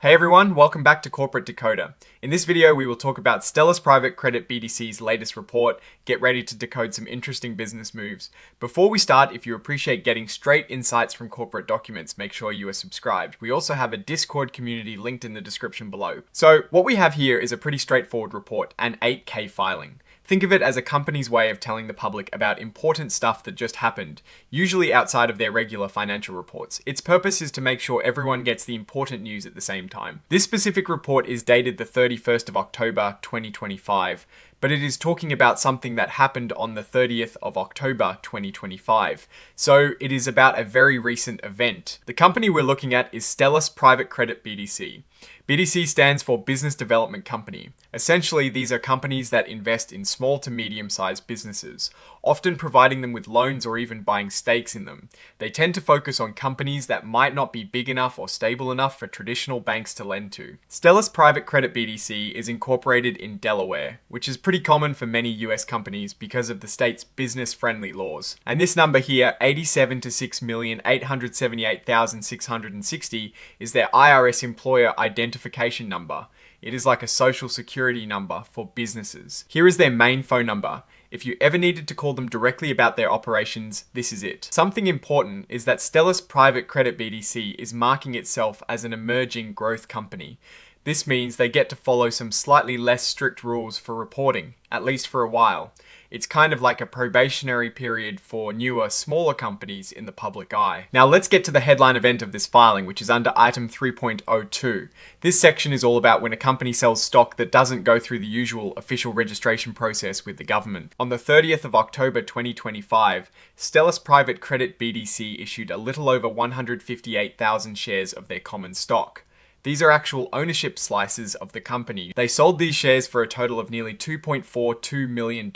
Hey everyone, welcome back to Corporate Decoder. In this video, we will talk about Stellus Private Credit BDC's latest report. Get ready to decode some interesting business moves. Before we start, if you appreciate getting straight insights from corporate documents, make sure you are subscribed. We also have a Discord community linked in the description below. So what we have here is a pretty straightforward report, an 8K filing. Think of it as a company's way of telling the public about important stuff that just happened, usually outside of their regular financial reports. Its purpose is to make sure everyone gets the important news at the same time. This specific report is dated the 31st of October 2025, but it is talking about something that happened on the 30th of October 2025. So it is about a very recent event. The company we're looking at is Stellus Private Credit BDC. BDC stands for Business Development Company. Essentially, these are companies that invest in small to medium-sized businesses, often providing them with loans or even buying stakes in them. They tend to focus on companies that might not be big enough or stable enough for traditional banks to lend to. Stellus Private Credit BDC is incorporated in Delaware, which is pretty common for many US companies because of the state's business-friendly laws. And this number here, 87 to 6,878,660, is their IRS employer identification number. It is like a social security number for businesses. Here is their main phone number. If you ever needed to call them directly about their operations, this is it. Something important is that Stellus Private Credit BDC is marking itself as an emerging growth company. This means they get to follow some slightly less strict rules for reporting, at least for a while. It's kind of like a probationary period for newer, smaller companies in the public eye. Now let's get to the headline event of this filing, which is under item 3.02. This section is all about when a company sells stock that doesn't go through the usual official registration process with the government. On the 30th of October 2025, Stellus Private Credit BDC issued a little over 158,000 shares of their common stock. These are actual ownership slices of the company. They sold these shares for a total of nearly $2.42 million.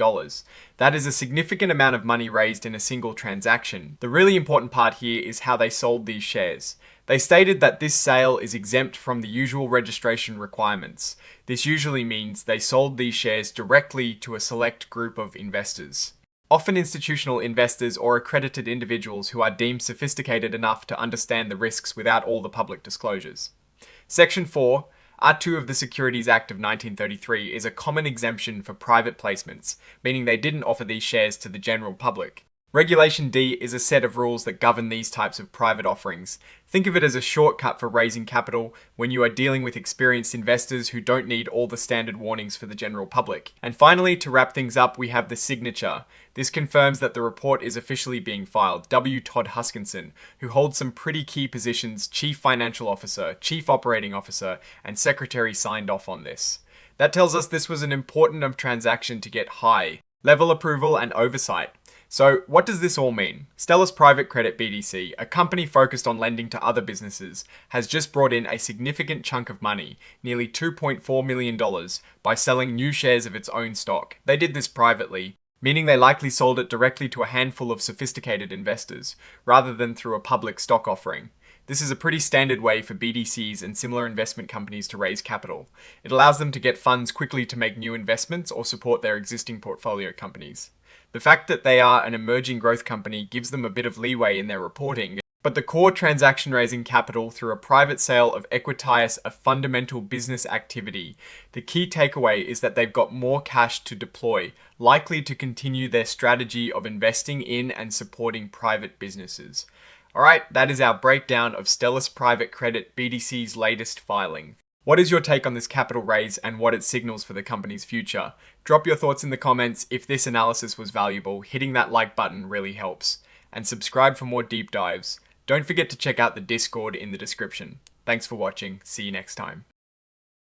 That is a significant amount of money raised in a single transaction. The really important part here is how they sold these shares. They stated that this sale is exempt from the usual registration requirements. This usually means they sold these shares directly to a select group of investors. Often institutional investors or accredited individuals who are deemed sophisticated enough to understand the risks without all the public disclosures. Section 4, Art 2 of the Securities Act of 1933 is a common exemption for private placements, meaning they didn't offer these shares to the general public. Regulation D is a set of rules that govern these types of private offerings. Think of it as a shortcut for raising capital when you are dealing with experienced investors who don't need all the standard warnings for the general public. And finally, to wrap things up, we have the signature. This confirms that the report is officially being filed. W. Todd Huskinson, who holds some pretty key positions, Chief Financial Officer, Chief Operating Officer, and Secretary, signed off on this. That tells us this was an important transaction to get high level approval and oversight. So what does this all mean? Stellus Private Credit BDC, a company focused on lending to other businesses, has just brought in a significant chunk of money, nearly $2.4 million, by selling new shares of its own stock. They did this privately, meaning they likely sold it directly to a handful of sophisticated investors, rather than through a public stock offering. This is a pretty standard way for BDCs and similar investment companies to raise capital. It allows them to get funds quickly to make new investments or support their existing portfolio companies. The fact that they are an emerging growth company gives them a bit of leeway in their reporting, but the core transaction raising capital through a private sale of Equitius, a fundamental business activity. The key takeaway is that they've got more cash to deploy, likely to continue their strategy of investing in and supporting private businesses. Alright, that is our breakdown of Stellus Private Credit BDC's latest filing. What is your take on this capital raise and what it signals for the company's future? Drop your thoughts in the comments. If this analysis was valuable, hitting that like button really helps. And subscribe for more deep dives. Don't forget to check out the Discord in the description. Thanks for watching. See you next time.